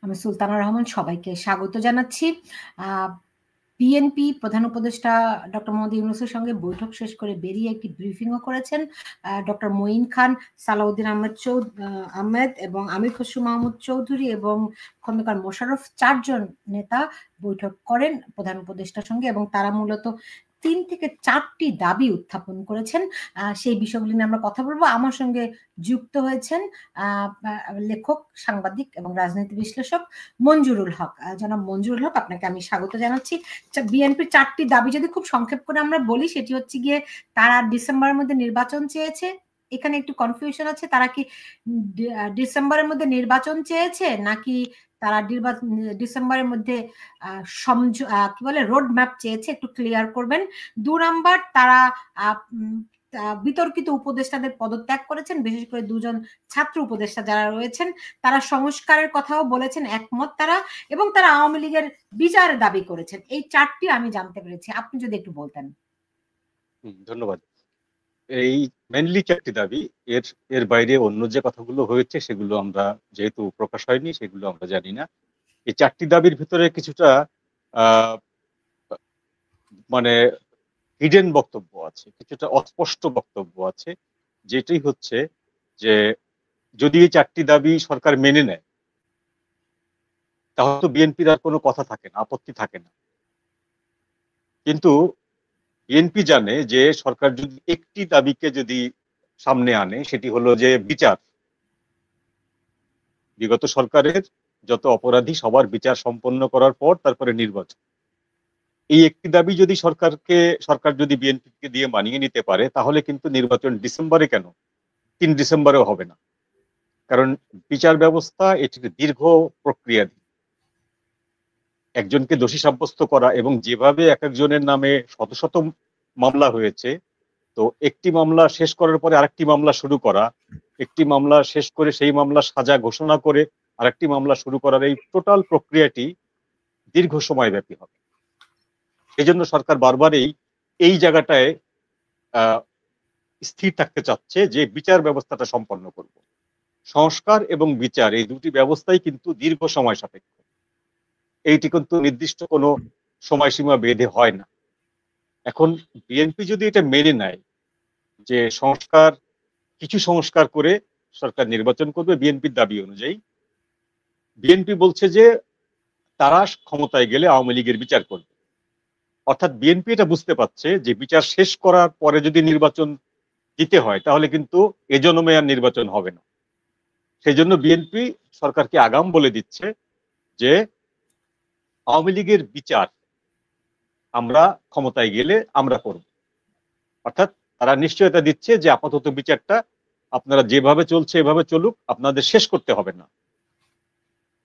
আমি সুলতানা রহমান, সবাইকে স্বাগত জানাচ্ছি। বিএনপি প্রধান উপদেষ্টা ডক্টর মোহাম্মদ ইউনূসের সঙ্গে বৈঠক শেষ করে বেরিয়ে একটি ব্রিফিংও করেছেন। ডক্টর মঈন খান, সালাউদ্দিন আহমেদ এবং আমির খসরু মাহমুদ চৌধুরী এবং খন্দকার মোশাররফ 4 জন নেতা বৈঠক করেন প্রধান উপদেষ্টার সঙ্গে এবং তারা মূলত 3 থেকে 4টি দাবি উত্থাপন করেছেন। সেই বিষয়গুলি নিয়ে আমরা কথা বলবো। আমার সঙ্গে যুক্ত হয়েছেন লেখক, সাংবাদিক এবং রাজনীতি বিশ্লেষক মঞ্জুরুল হক। জনাব মঞ্জুরুল হক, আপনাকে আমি স্বাগত জানাচ্ছি। বিএনপির 4টি দাবি যদি খুব সংক্ষেপ করে আমরা বলি, সেটি হচ্ছে গিয়ে তারা ডিসেম্বরের মধ্যে নির্বাচন চেয়েছে। এখানে একটু কনফিউশন আছে, তারা কি ডিসেম্বরের মধ্যে নির্বাচন চেয়েছে নাকি তারা ডিসেম্বরের মধ্যে কি বলে রোড ম্যাপ চেয়েছে, একটু ক্লিয়ার করবেন। 2 নাম্বার, তারা বিতর্কিত উপদেষ্টাদের পদত্যাগ করেছেন, বিশেষ করে 2 জন ছাত্র উপদেষ্টা যারা রয়েছেন তারা সংস্কারের কথাও বলেছেন, একমত তারা, এবং তারা আওয়ামী লীগের বিচার দাবি করেছেন। এই 4টি আমি জানতে পেরেছি, আপনি যদি একটু বলতেন। ধন্যবাদ। এই মেনলি 4টি দাবি, এর বাইরে অন্য যে কথাগুলো হয়েছে সেগুলো আমরা যেহেতু প্রকাশ হয়নি সেগুলো আমরা জানি না। এই 4টি দাবির ভিতরে কিছুটা মানে হিডেন বক্তব্য আছে, কিছুটা অস্পষ্ট বক্তব্য আছে, যেটাই হচ্ছে যে যদি এই 4টি দাবি সরকার মেনে নেয় তাহলে তো বিএনপির আর কোনো কথা থাকে না, আপত্তি থাকে না। কিন্তু বিএনপি জানে যে সরকার যদি একটি দাবিকে যদি সামনে আনে, সেটি হলো যে বিচার, বিগত সরকারের যত অপরাধী সবার বিচার সম্পন্ন করার পর তারপরে নির্বাচন। এই একটি দাবি যদি সরকার যদি বিএনপিকে দিয়ে মানিয়ে নিতে পারে, তাহলে কিন্তু নির্বাচন ডিসেম্বরে কেন 3 ডিসেম্বরেও হবে না। কারণ বিচার ব্যবস্থা এটি দীর্ঘ প্রক্রিয়া। একজনকে দোষী সাব্যস্ত করা এবং যেভাবে এক একজনের নামে শত শত মামলা হয়েছে, তো একটি মামলা শেষ করার পরে আরেকটি মামলা শুরু করা, একটি মামলা শেষ করে সেই মামলা সাজা ঘোষণা করে আরেকটি মামলা শুরু করার এই টোটাল প্রক্রিয়াটি দীর্ঘ সময় ব্যাপী হবে। সেই জন্য সরকার বারবারই এই জায়গাটায় স্থির থাকতে চাচ্ছে যে বিচার ব্যবস্থাটা সম্পন্ন করব। সংস্কার এবং বিচার এই দুটি ব্যবস্থাই কিন্তু দীর্ঘ সময় সাপেক্ষ। এইটি কিন্তু নির্দিষ্ট কোনো সময়সীমা বেঁধে হয় না। এখন বিএনপি যদি এটা মেনে নেয় যে কিছু সংস্কার করে সরকার নির্বাচন করবে বিএনপির দাবি অনুযায়ী, বিএনপি বলছে যে তারা ক্ষমতায় গেলে আওয়ামী লীগের বিচার করবে। অর্থাৎ বিএনপি এটা বুঝতে পারছে যে বিচার শেষ করার পরে যদি নির্বাচন দিতে হয় তাহলে কিন্তু এজন্যে আর নির্বাচন হবে না। সেই জন্য বিএনপি সরকারকে আগাম বলে দিচ্ছে যে আওয়ামী লীগের বিচার আমরা ক্ষমতায় গেলে আমরা করব। অর্থাৎ তারা নিশ্চয়তা দিচ্ছে যে আপাতত বিচারটা আপনারা যেভাবে চলছে এভাবে চলুক, আপনাদের শেষ করতে হবে না।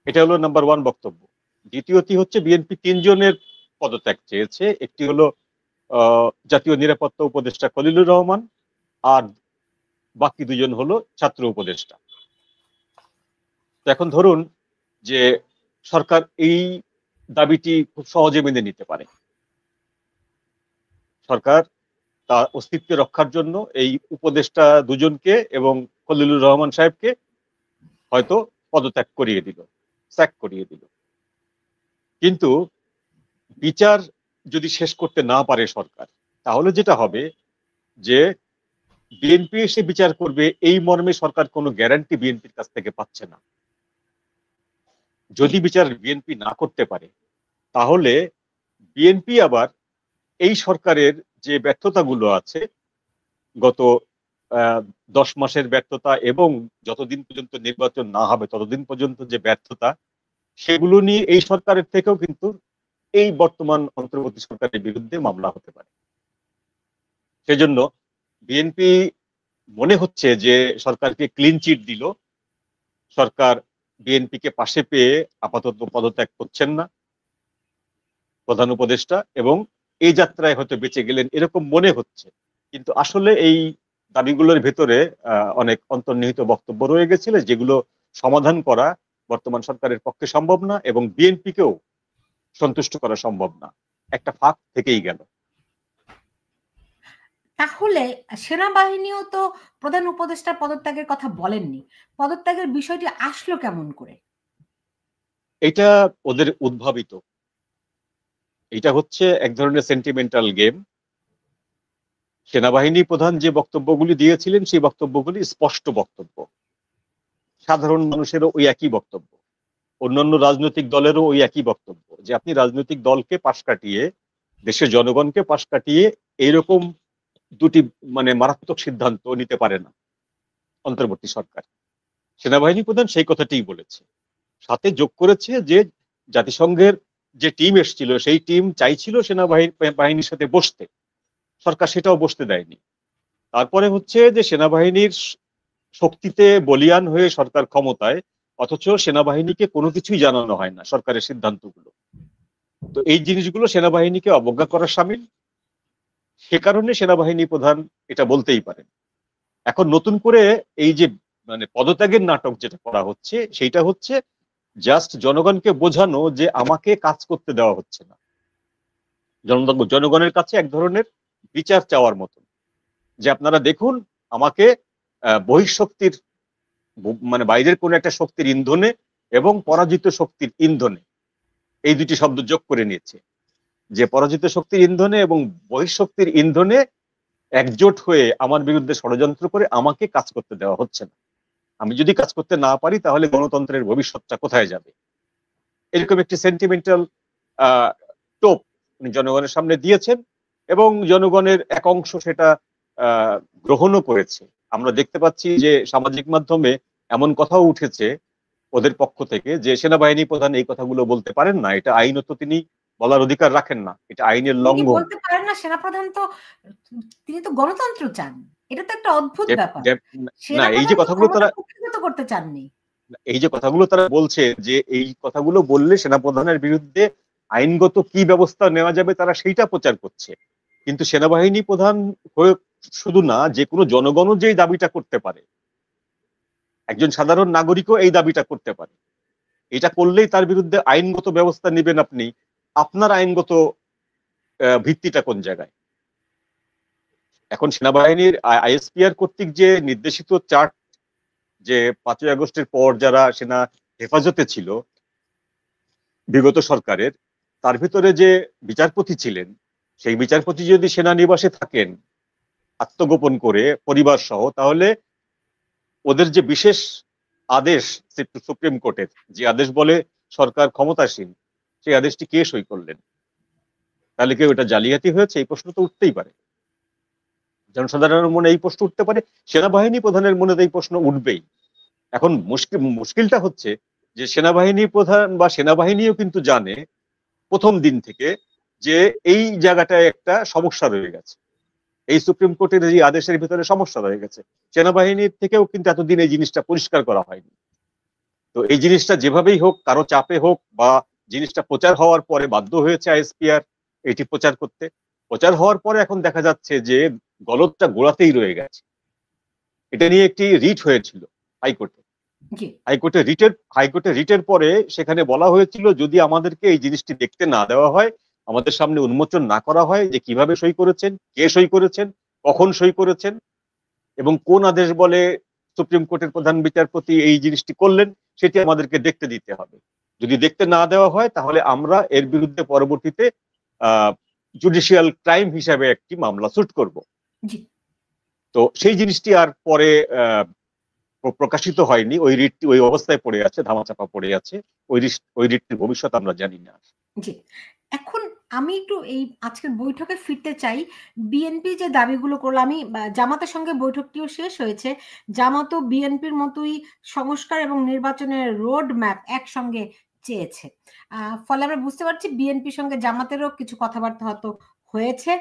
এটা হলো নাম্বার 1 বক্তব্য। দ্বিতীয়টি হচ্ছে বিএনপি 3 জনের পদত্যাগ চেয়েছে। একটি হলো জাতীয় নিরাপত্তা উপদেষ্টা খলিলুর রহমান, আর বাকি 2 জন হলো ছাত্র উপদেষ্টা। তো এখন ধরুন যে সরকার এই দাবিটি খুব সহজে মেনে নিতে পারে, সরকার তার অস্তিত্ব রক্ষার জন্য এই উপদেষ্টা 2 জনকে এবং খলিলুর রহমান সাহেবকে হয়তো পদত্যাগ করিয়ে দিল, স্যাক করিয়ে দিল। কিন্তু বিচার যদি শেষ করতে না পারে সরকার, তাহলে যেটা হবে যে বিএনপি এসে বিচার করবে এই মর্মে সরকার কোনো গ্যারান্টি বিএনপির কাছ থেকে পাচ্ছে না। যদি বিচার বিএনপি না করতে পারে তাহলে বিএনপি আবার এই সরকারের যে ব্যর্থতাগুলো আছে, গত 10 মাসের ব্যর্থতা এবং যতদিন পর্যন্ত নির্বাচন না হবে ততদিন পর্যন্ত যে ব্যর্থতা, সেগুলো নিয়ে এই সরকারের থেকেও কিন্তু এই বর্তমান অন্তর্বর্তী সরকারের বিরুদ্ধে মামলা হতে পারে। সেজন্য বিএনপি মনে হচ্ছে যে সরকারকে ক্লিন চিট দিল, সরকার বিএনপিকে পাশে পেয়ে আপাতত পদত্যাগ করছেন না প্রধান উপদেষ্টা, এবং এই যাত্রায় হয়তো বেঁচে গেলেন এরকম মনে হচ্ছে। কিন্তু আসলে এই দাবিগুলোর ভেতরে অনেক অন্তর্নিহিত বক্তব্য রয়ে গেছিল, যেগুলো সমাধান করা বর্তমান সরকারের পক্ষে সম্ভব না এবং বিএনপিকেও সন্তুষ্ট করা সম্ভব না। একটা ফাঁক থেকেই গেল। তাহলে সেনাবাহিনীও তো প্রধান উপদেষ্টার পদত্যাগের কথা বলেননি, পদত্যাগের বিষয়টি আসলো কেমন করে? এটা ওদের উদ্ভাবিত, এটা হচ্ছে এক ধরনের সেন্টিমেন্টাল গেম। সেনাবাহিনী প্রধান যে বক্তব্যগুলি দিয়েছিলেন সেই বক্তব্যগুলি স্পষ্ট বক্তব্য, সাধারণ মানুষেরও ওই একই বক্তব্য, অন্যান্য রাজনৈতিক দলেরও ওই একই বক্তব্য, যে আপনি রাজনৈতিক দলকে পাশ কাটিয়ে, দেশের জনগণকে পাশ কাটিয়ে এইরকম দুটি মারাত্মক সিদ্ধান্ত নিতে পারে না অন্তর্বর্তী সরকার। সেনাবাহিনী প্রধান সেই কথাটিই বলেছে, সাথে যোগ করেছে যে জাতিসংঘের যে টিম এসেছিল সেই টিম চাইছিল সেনাবাহিনীর সাথে বসতে, সরকার সেটাও বসতে দেয়নি। তারপরে হচ্ছে যে সেনাবাহিনীর শক্তিতে বলিয়ান হয়ে সরকার ক্ষমতায়, অথচ সেনাবাহিনীকে কোনো কিছুই জানানো হয় না সরকারের সিদ্ধান্তগুলো। তো এই জিনিসগুলো সেনাবাহিনীকে অবজ্ঞা করার সামিল, সে কারণে সেনাবাহিনী প্রধান এটা বলতেই পারেন। এখন নতুন করে এই যে পদত্যাগের নাটক যেটা করা হচ্ছে, সেইটা হচ্ছে জাস্ট জনগণকে বোঝানো যে আমাকে কাজ করতে দেওয়া হচ্ছে না, জনগণের কাছে এক ধরনের বিচার চাওয়ার মতন, যে আপনারা দেখুন আমাকে বহিঃশক্তির বাইরের কোন একটা শক্তির ইন্ধনে এবং পরাজিত শক্তির ইন্ধনে, এই দুটি শব্দ যোগ করে নিয়েছে, যে পরাজিত শক্তির ইন্ধনে এবং বহিঃশক্তির ইন্ধনে একজোট হয়ে আমার বিরুদ্ধে ষড়যন্ত্র করে আমাকে কাজ করতে দেওয়া হচ্ছে না। আমি যদি কাজ করতে না পারি তাহলে গণতন্ত্রের ভবিষ্যৎটা কোথায় যাবে? এরকম একটি সেন্টিমেন্টাল টোপ উনি জনগণের সামনে দিয়েছেন এবং জনগণের এক অংশ সেটা গ্রহণও করেছে। আমরা দেখতে পাচ্ছি যে সামাজিক মাধ্যমে এমন কথাও উঠেছে ওদের পক্ষ থেকে যে সেনাবাহিনী প্রধান এই কথাগুলো বলতে পারেন না, এটা আইনত তিনি বলার অধিকার রাখেন না, এটা আইনের লঙ্ঘন। বলতে পারেন না, সেনাপ্রধান তো, তিনি তো গণতন্ত্র চান, এটা তো একটা অদ্ভুত ব্যাপার। না, এই যে কথাগুলো তারা করতে চাননি, এই যে কথাগুলো তারা বলছে যে এই কথাগুলো বললে সেনাপ্রধানের বিরুদ্ধে আইনগত কি ব্যবস্থা নেওয়া যাবে তারা সেইটা প্রচার করছে, কিন্তু সেনাবাহিনী প্রধান হয়ে শুধু না, যে কোনো জনগণও যে দাবিটা করতে পারে, একজন সাধারণ নাগরিকও এই দাবিটা করতে পারে, এটা করলেই তার বিরুদ্ধে আইনগত ব্যবস্থা নেবেন আপনি, আপনার আইনগত ভিত্তিটা কোন জায়গায়? এখন সেনাবাহিনীর আইএসপিআর কর্তৃক যে নির্দেশিত চার্ট, যে 5ই আগস্টের পর যারা সেনা হেফাজতে ছিল বিগত সরকারের, তার ভিতরে যে বিচারপতি ছিলেন, সেই বিচারপতি যদি সেনানিবাসে থাকেন আত্মগোপন করে পরিবার সহ, তাহলে ওদের যে বিশেষ আদেশ সুপ্রিম কোর্টের, যে আদেশ বলে সরকার ক্ষমতাসীন, সেই আদেশটি কে সই করলেন? তাহলে কেউ এটা জালিয়াতি হয়েছে? এই প্রশ্ন তো উঠতেই পারে, জনসাধারণের মনে এই প্রশ্ন উঠতে পারে, সেনাবাহিনী প্রধানের মনে এই প্রশ্ন উঠবেই। এখন মুশকিলটা হচ্ছে যে সেনাবাহিনী প্রধান বা সেনাবাহিনীও কিন্তু জানে প্রথম দিন থেকে যে এই জায়গাটায় একটা সমস্যা রয়ে গেছে, এই সুপ্রিম কোর্টের এই আদেশের ভিতরে সমস্যা রয়ে গেছে। সেনাবাহিনীর থেকেও কিন্তু এতদিন এই জিনিসটা পরিষ্কার করা হয়নি। তো এই জিনিসটা যেভাবেই হোক, কারো চাপে হোক বা জিনিসটা প্রচার হওয়ার পরে বাধ্য হয়েছে আইএসপিআর এটি প্রচার করতে। প্রচার হওয়ার পরে এখন দেখা যাচ্ছে যে গলদটা গোড়াতেই রয়ে গেছে। এটা নিয়ে একটি রিট হয়েছিল হাইকোর্টে। হাইকোর্টে রিটের পরে সেখানে বলা হয়েছিল যদি আমাদেরকে এই জিনিসটি দেখতে না দেওয়া হয়, আমাদের সামনে উন্মোচন না করা হয় যে কিভাবে সই করেছেন, কে সই করেছেন, কখন সই করেছেন এবং কোন আদেশ বলে সুপ্রিম কোর্টের প্রধান বিচারপতি এই জিনিসটি করলেন, সেটি আমাদেরকে দেখতে দিতে হবে। যদি দেখতে না দেওয়া হয় তাহলে আমরা এর বিরুদ্ধে পরবর্তীতে জুডিশিয়াল ক্রাইম হিসাবে একটি মামলা সুট করব। তো সেই জিনিসটি আর পরে প্রকাশিত হয়নি, ওই রিটটি ওই অবস্থায় পড়ে আছে, ধামাচাপা পড়ে আছে। ওই রিটটির ভবিষ্যৎ আমরা জানি না। জি, এখন আমি একটু এই আজকের বৈঠকে ফিরতে চাই। বিএনপি যে দাবিগুলো করলো, আমি জামাতের সঙ্গে বৈঠকটিও শেষ হয়েছে, জামাতও বিএনপির মতোই সংস্কার এবং নির্বাচনের রোড ম্যাপ একসঙ্গে চেয়েছে। ফলে আমরা বুঝতে পারছি বিএনপির সঙ্গে জামাতেরও কিছু কথাবার্তা হয়তো হয়েছে।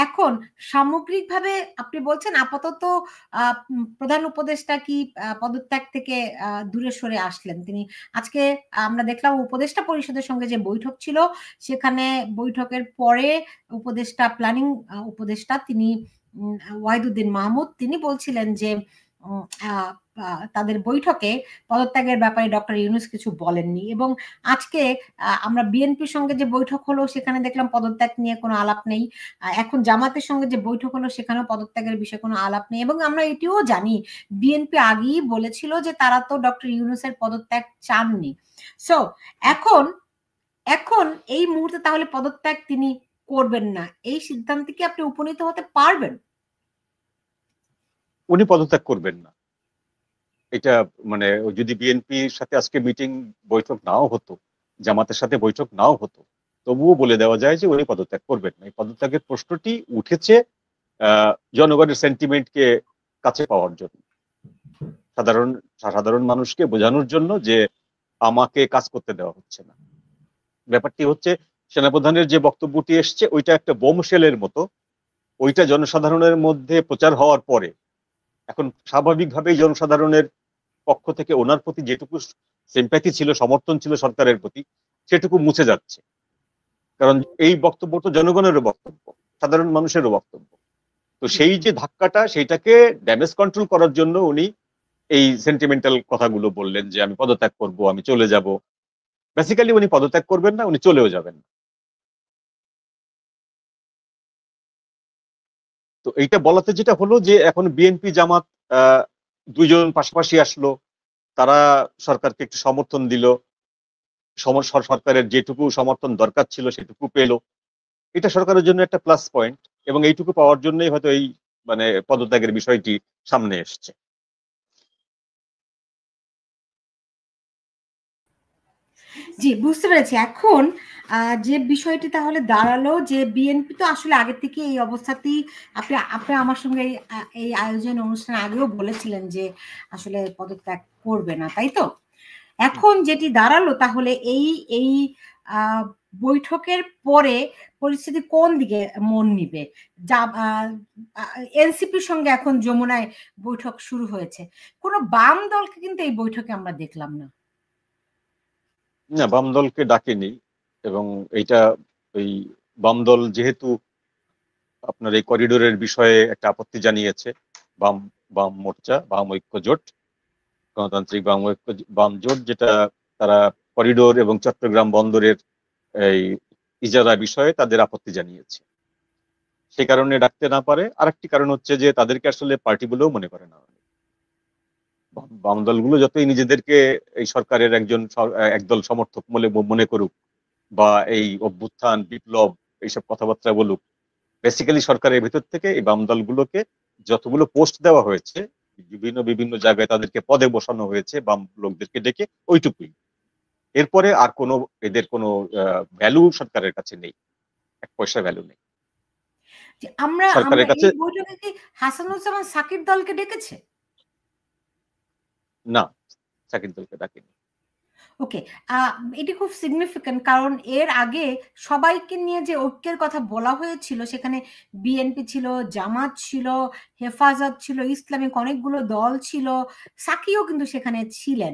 এখন সামগ্রিকভাবে আপনি বলছেন আপাতত প্রধান উপদেষ্টা কি পদত্যাগ থেকে দূরে সরে আসলেন তিনি। আজকে আমরা দেখলাম উপদেষ্টা পরিষদের সঙ্গে যে বৈঠক ছিল, সেখানে বৈঠকের পরে উপদেষ্টা প্ল্যানিং উপদেষ্টা তিনি ওয়াহিদুদ্দিন মাহমুদ তিনি বলছিলেন যে তাদের বৈঠকে পদত্যাগের ব্যাপারে ডক্টর ইউনূস কিছু বলেননি, এবং আজকে আমরা বিএনপির সঙ্গে যে বৈঠক হলো সেখানে দেখলাম পদত্যাগ নিয়ে কোনো আলাপ নেই। এখন জামাতের সঙ্গে যে বৈঠক হলো সেখানেও পদত্যাগের বিষয়ে কোনো আলাপ নেই, এবং আমরা এটিও জানি বিএনপি আগেই বলেছিল যে তারা তো ডক্টর ইউনূসের পদত্যাগ চাননি। সো এখন এখন এই মুহূর্তে তাহলে পদত্যাগ তিনি করবেন না, এই সিদ্ধান্তে কি আপনি উপনীত হতে পারবেন? উনি পদত্যাগ করবেন না, এটা মানে যদি বিএনপির সাথে আজকে মিটিং বৈঠক নাও হতো, জামাতের সাথে বৈঠক নাও হতো, তবুও বলে দেওয়া যায় যে উনি পদত্যাগ করবেন না। এই পদত্যাগের প্রশ্নটি উঠেছে জনগণের সেন্টিমেন্টকে কাছে পাওয়ার জন্য, সাধারণ মানুষকে বোঝানোর জন্য যে আমাকে কাজ করতে দেওয়া হচ্ছে না। ব্যাপারটি হচ্ছে সেনাপ্রধানের যে বক্তব্যটি এসছে ওইটা একটা বোমশেলের মতো, ওইটা জনসাধারণের মধ্যে প্রচার হওয়ার পরে এখন স্বাভাবিকভাবেই জনসাধারণের পক্ষ থেকে ওনার প্রতি যেটুকু সিম্প্যাথি ছিল, সমর্থন ছিল সরকারের প্রতি, সেটুকু মুছে যাচ্ছে। কারণ এই বক্তব্য তো জনগণেরও বক্তব্য, সাধারণ মানুষেরও বক্তব্য। তো সেই যে ধাক্কাটা, সেইটাকে ড্যামেজ কন্ট্রোল করার জন্য উনি এই সেন্টিমেন্টাল কথাগুলো বললেন যে আমি পদত্যাগ করব, আমি চলে যাব। বেসিক্যালি উনি পদত্যাগ করবেন না, উনি চলেও যাবেন না। তো এইটা বলাতে যেটা হলো যে এখন বিএনপি জামাত দুইজন পাশাপাশি আসলো, তারা সরকারকে একটু সমর্থন দিল, সরকারের যেটুকু সমর্থন দরকার ছিল সেটুকু পেল। এটা সরকারের জন্য একটা প্লাস পয়েন্ট, এবং এইটুকু পাওয়ার জন্যই হয়তো এই মানে পদত্যাগের বিষয়টি সামনে এসছে। জি, বুঝতে পেরেছি। এখন যে বিষয়টি তাহলে দাঁড়ালো যে বিএনপি তো আসলে আগে থেকে এই অবস্থাতেই, আপনি আপনি আমার সঙ্গে এই আয়োজন অনুষ্ঠান আগেও বলেছিলেন যে আসলে পদত্যাগ করবে না, তাই তো? এখন যেটি দাঁড়ালো তাহলে এই বৈঠকের পরে পরিস্থিতি কোন দিকে মন নিবে? যা এনসিপির সঙ্গে এখন যমুনায় বৈঠক শুরু হয়েছে, কোনো বাম দলকে কিন্তু এই বৈঠকে আমরা দেখলাম না। না, বাম দলকে ডাকেনি, এবং এইটা ওই বাম দল যেহেতু আপনার এই করিডোরের বিষয়ে একটা আপত্তি জানিয়েছে, বাম বাম মোর্চা, বাম ঐক্য জোট, গণতান্ত্রিক বাম ঐক্য বাম জোট, যেটা তারা করিডোর এবং চট্টগ্রাম বন্দরের এই ইজারা বিষয়ে তাদের আপত্তি জানিয়েছে। সে কারণে ডাকতে না পারে। আরেকটি কারণ হচ্ছে যে তাদেরকে আসলে পার্টি বলেও মনে করে না। বাম দলগুলো যতই নিজেদেরকে এই সরকারের একদল সমর্থক বলে মনে করুক, বা এই অভ্যুত্থান বিপ্লব এইসব কথাবার্তা বলুক, বেসিক্যালি সরকারের ভেতর থেকে এই বাম দলগুলোকে যতগুলো পোস্ট দেওয়া হয়েছে, বিভিন্ন বিভিন্ন জায়গায় তাদেরকে পদে বসানো হয়েছে বাম লোকদেরকে ডেকে, ওইটুকুই। এরপরে আর কোনো এদের কোনো ভ্যালু সরকারের কাছে নেই, এক পয়সা ভ্যালু নেই আমরা সরকারের কাছে। এই বৈঠকে কি হাসানুজ্জামান সাকির দলকে ডেকেছে? না, সাকির দলকে ডাকেনি। ওকে, এটি খুব সিগনিফিক্যান্ট, কারণ এর আগে সবাইকে নিয়ে যে ঐক্যের কথা বলা হয়েছিল সেখানে বিএনপি ছিল, জামাত ছিল, হেফাজত ছিল, ইসলামিক অনেকগুলো দল ছিল, সাকিও কিন্তু সেখানে ছিলেন।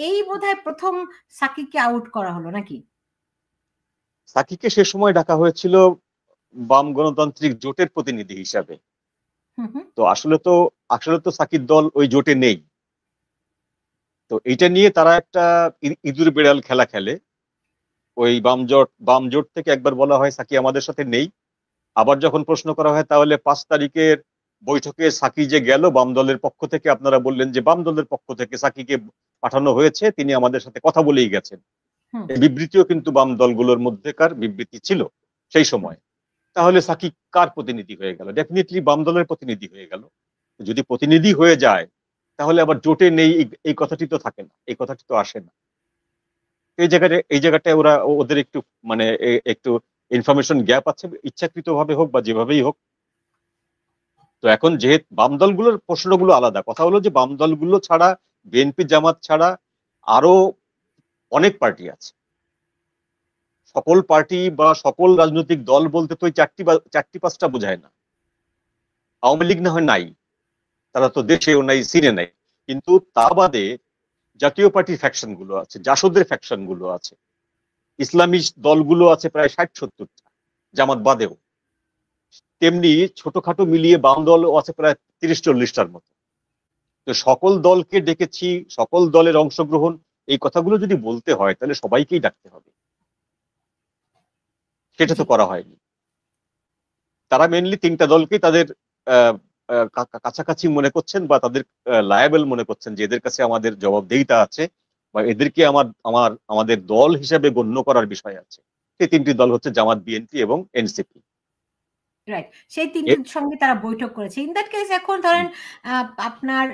এই বোধহয় প্রথম সাকিকে আউট করা হলো নাকি? সাকিকে সে সময় ডাকা হয়েছিল বাম গণতান্ত্রিক জোটের প্রতিনিধি হিসাবে। তো আসলে তো সাকির দল ওই জোটে নেই। তো এইটা নিয়ে তারা একটা ইঁদুর বেড়াল খেলা খেলে। ওই বাম জোট থেকে একবার বলা হয় সাকি আমাদের সাথে নেই, আবার যখন প্রশ্ন করা হয় তাহলে 5 তারিখের বৈঠকে সাকি যে গেল বাম দলের পক্ষ থেকে, আপনারা বললেন যে বাম দলের পক্ষ থেকে সাকিকে পাঠানো হয়েছে, তিনি আমাদের সাথে কথা বলেই গেছেন। এই বিবৃতিও কিন্তু বাম দলগুলোর মধ্যেকার বিবৃতি ছিল সেই সময়। তাহলে সাকি কার প্রতিনিধি হয়ে গেল? ডেফিনেটলি বাম দলের প্রতিনিধি হয়ে গেল। যদি প্রতিনিধি হয়ে যায় তাহলে আবার জোটে নেই এই কথাটি তো থাকে না, এই কথাটি তো আসে না। এই জায়গাটায় ওদের একটু মানে একটু ইনফরমেশন গ্যাপ আছে, ইচ্ছাকৃত ভাবে হোক বা যেভাবেই হোক। তো এখন যেহেতু বাম দলগুলোর প্রশ্নগুলো আলাদা, কথা হলো যে বাম দলগুলো ছাড়া, বিএনপি জামাত ছাড়া আরো অনেক পার্টি আছে। সকল পার্টি বা সকল রাজনৈতিক দল বলতে তো চারটি পাঁচটা বোঝায় না। আওয়ামী লীগ না হয় নাই, তারা তো দেশেও নাই, সিনে নাই, কিন্তু তা বাদে জাতীয় পার্টির ফ্যাকশন গুলো আছে, জাসদের ফ্যাকশন গুলো আছে, ইসলামী দলগুলো আছে প্রায় 60-70টা, জামাত বাদেও। তেমনি ছোটখাটো মিলিয়ে বাম দল আছে প্রায় 30-40টার মতো। তো সকল দলকে ডেকেছি, সকল দলের অংশগ্রহণ, এই কথাগুলো যদি বলতে হয় তাহলে সবাইকেই ডাকতে হবে, সেটা তো করা হয়নি। তারা মেনলি তিনটা দলকেই তাদের কাছাকাছি মনে করছেন বা তাদের লায়াবেল মনে করছেন, যে এদের কাছে আমাদের জবাবদিহিতা আছে বা এদেরকে আমাদের দল হিসাবে গণ্য করার বিষয় আছে। সেই তিনটি দল হচ্ছে জামাত, বিএনপি এবং এনসিপি। রাইট, সেই তিনটির সঙ্গে তারা বৈঠক করেছে। ইন দ্যাট কেস এখন ধরেন আপনার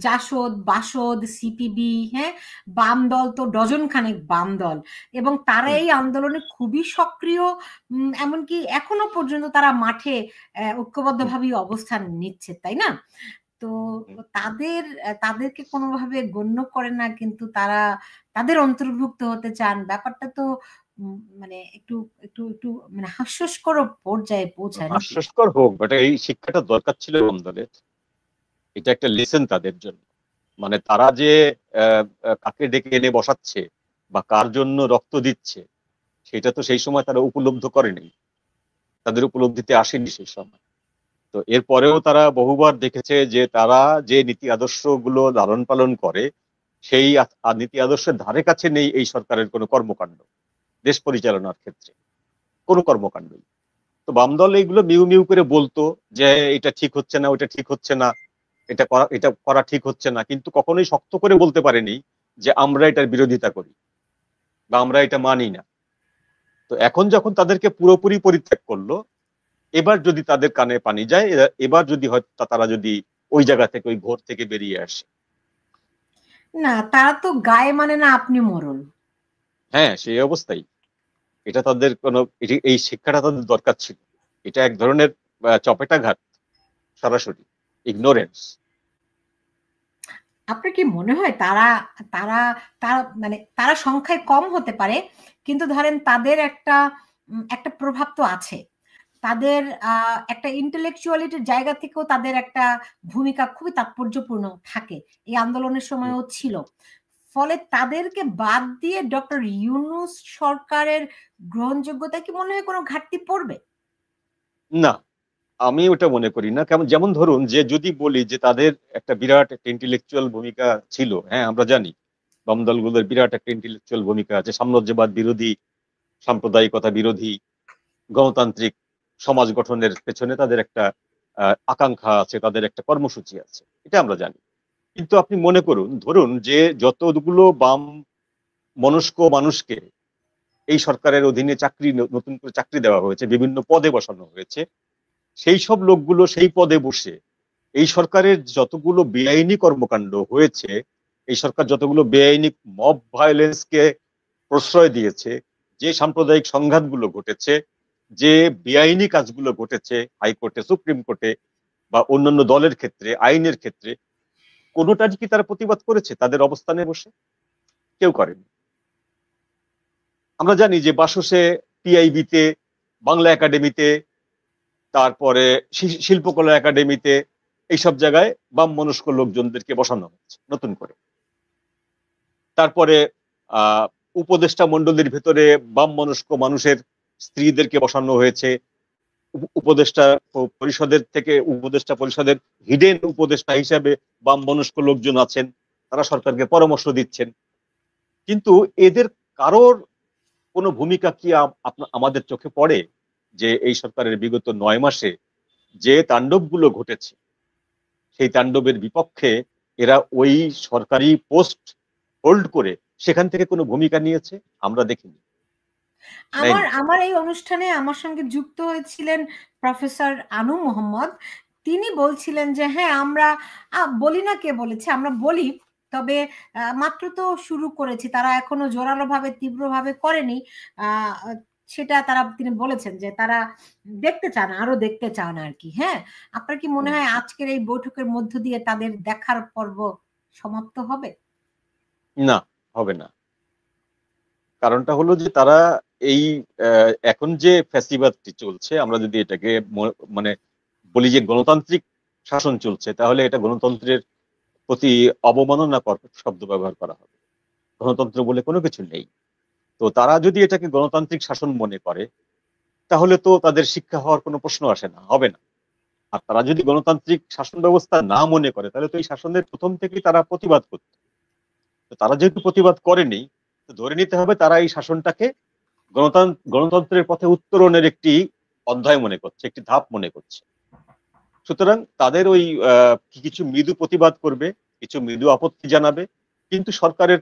জাসদ, বাসদ, সিপিবি, হ্যাঁ, বাম দল তো ডজন খানেক বাম দল, এবং তারা এই আন্দোলনে খুবই সক্রিয়। এমনকি এখনো পর্যন্ত তারা মাঠে ঐক্যবদ্ধভাবেই অবস্থান নিচ্ছে, তাই না? তো তাদেরকে কোনোভাবে গণ্য করে না, কিন্তু তারা তাদের অন্তর্ভুক্ত হতে চান। ব্যাপারটা তো মানে একটু একটু একটু মানে হাস্যস্কর পর্যায়ে পৌঁছায় নাকি? হাস্যস্কর হোক, বাট এই শিক্ষাটা দরকার ছিল বাম দলের। এটা একটা লেসন তাদের জন্য। মানে তারা যে কাকে ডেকে এনে বসাচ্ছে বা কার জন্য রক্ত দিচ্ছে, সেটা তো সেই সময় তারা উপলব্ধ করেনি, তাদের উপলব্ধিতে আসেনি সেই সময়। তো এরপরেও তারা বহুবার দেখেছে যে তারা যে নীতি আদর্শ গুলো লালন পালন করে, সেই নীতি আদর্শের ধারে কাছে নেই এই সরকারের কোনো কর্মকাণ্ড, দেশ পরিচালনার ক্ষেত্রে কোনো কর্মকাণ্ডই। তো বাম দল এইগুলো মিউ মিউ করে বলতো যে এটা ঠিক হচ্ছে না, ওটা ঠিক হচ্ছে না, এটা করা ঠিক হচ্ছে না, কিন্তু কখনোই শক্ত করে বলতে পারেনি যে আমরা এটার বিরোধিতা করি বা আমরা এটা মানি না। তো এখন যখন তাদেরকে পুরোপুরি পরিত্যাগ করলো, এবার যদি তাদের কানে পানি যায়, এবার যদি হয়তো তারা যদি ওই জায়গা থেকে, ওই ঘোর থেকে বেরিয়ে আসে। না, তারা তো গায়ে মানে না আপনি মরণ। হ্যাঁ, সেই অবস্থায় এটা তাদের এই শিক্ষাটা তাদের দরকার ছিল। এটা এক ধরনের চপেটাঘাত, সরাসরি ইগনোরেন্স। আপনার কি মনে হয় তারা তারা তারা মানে তারা সংখ্যায় কম হতে পারে, কিন্তু ধরেন তাদের একটা প্রভাব তো আছে, তাদের একটা ইন্টেলেকচুয়ালিটির জায়গা থেকেও তাদের একটা ভূমিকা খুবই তাৎপর্যপূর্ণ থাকে, এই আন্দোলনের সময়ও ছিল। ফলে তাদেরকে বাদ দিয়ে ডক্টর ইউনূস সরকারের গ্রহণযোগ্যতা কি মনে হয় কোনো ঘাটতি পড়বে? না, আমি ওটা মনে করি না। যেমন ধরুন, যে যদি বলি যে তাদের একটা বিরাট একটা ইন্টেলেকচুয়াল ভূমিকা ছিল, হ্যাঁ আমরা জানি বাম দলগুলোর বিরাট একটা ইন্টেলেকচুয়াল ভূমিকা আছে, সাম্রাজ্যবাদ বিরোধী, সাম্প্রদায়িকতা বিরোধী, গণতান্ত্রিক সমাজ গঠনের পেছনে তাদের একটা আকাঙ্ক্ষা আছে, তাদের একটা কর্মসূচি আছে, এটা আমরা জানি। কিন্তু আপনি মনে করুন, ধরুন যে যতগুলো বাম মনস্ক মানুষকে এই সরকারের অধীনে নতুন করে চাকরি দেওয়া হয়েছে, বিভিন্ন পদে বসানো হয়েছে, সেই সব লোকগুলো সেই পদে বসে এই সরকারের যতগুলো বেআইনি কর্মকাণ্ড হয়েছে, এই সরকার যতগুলো বেআইনি মব ভায়োলেন্সকে প্রশ্রয় দিয়েছে, যে সাম্প্রদায়িক সংঘাতগুলো ঘটেছে, যে বেআইনি কাজগুলো ঘটেছে হাইকোর্টে, সুপ্রিম কোর্টে বা অন্যান্য দলের ক্ষেত্রে, আইনের ক্ষেত্রে, কোনোটার কি তারা প্রতিবাদ করেছে তাদের অবস্থানে বসে? কেউ করেনি। আমরা জানি যে বাসসে, টিআইবিতে, বাংলা একাডেমিতে, তারপরে শিল্পকলা একাডেমিতে, এইসব জায়গায় বাম মনস্ক লোকজনদেরকে বসানো হচ্ছে নতুন করে। তারপরে উপদেষ্টা মন্ডলীর ভেতরে বাম মনস্ক মানুষের স্ত্রীদেরকে বসানো হয়েছে। উপদেষ্টা পরিষদের হিডেন উপদেষ্টা হিসাবে বাম মনস্ক লোকজন আছেন, তারা সরকারকে পরামর্শ দিচ্ছেন। কিন্তু এদের কারোর কোনো ভূমিকা কি আমাদের চোখে পড়ে যে এই সরকারের বিগত 9 মাসে যে তাণ্ডবগুলো ঘটেছে, সেই তাণ্ডবের বিপক্ষে এরা ওই সরকারি পোস্ট হোল্ড করে সেখান থেকে কোনো ভূমিকা নিয়েছে? আমরা দেখিনি। আমার আমার এই অনুষ্ঠানে আমার সঙ্গে যুক্ত হয়েছিলেন প্রফেসর আনু মোহাম্মদ। তিনি বলছিলেন যে হ্যাঁ, আমরা বলি না, কে বলেছে, আমরা বলি, তবে মাত্র তো শুরু করেছি, তারা এখনো জোরালোভাবে তীব্রভাবে করেনি। সেটা তিনি বলেছেন যে তারা দেখতে চান, আরো দেখতে চান আর কি। হ্যাঁ, আপনার কি মনে হয় আজকের এই বৈঠকের মধ্য দিয়ে তাদের দেখার পর্ব সমাপ্ত হবে? না, হবে না। কারণটা হলো যে তারা এই এখন যে ফ্যাসিবাদটি চলছে, আমরা যদি এটাকে মানে বলি যে গণতান্ত্রিক শাসন চলছে, তাহলে এটা গণতন্ত্রের প্রতি অবমাননাকর শব্দ ব্যবহার করা হবে। গণতন্ত্র বলে কোনো কিছু নেই। তো তারা যদি এটাকে গণতান্ত্রিক শাসন মনে করে, তাহলে তো তাদের শিক্ষা হওয়ার কোনো প্রশ্ন আসে না, হবে না। আর তারা যদি গণতান্ত্রিক শাসন ব্যবস্থা না মনে করে তাহলে তো এই শাসনের প্রথম থেকেই তারা প্রতিবাদ করত। তো তারা যেহেতু প্রতিবাদ করেনি, তো ধরে নিতে হবে তারা এই শাসনটাকে গণতন্ত্রের পথে উত্তরণের একটি অধ্যায় মনে করছে, একটি ধাপ মনে করছে। সুতরাং তাদের ওই কিছু মৃদু প্রতিবাদ করবে, কিছু মৃদু আপত্তি জানাবে, কিন্তু সরকারের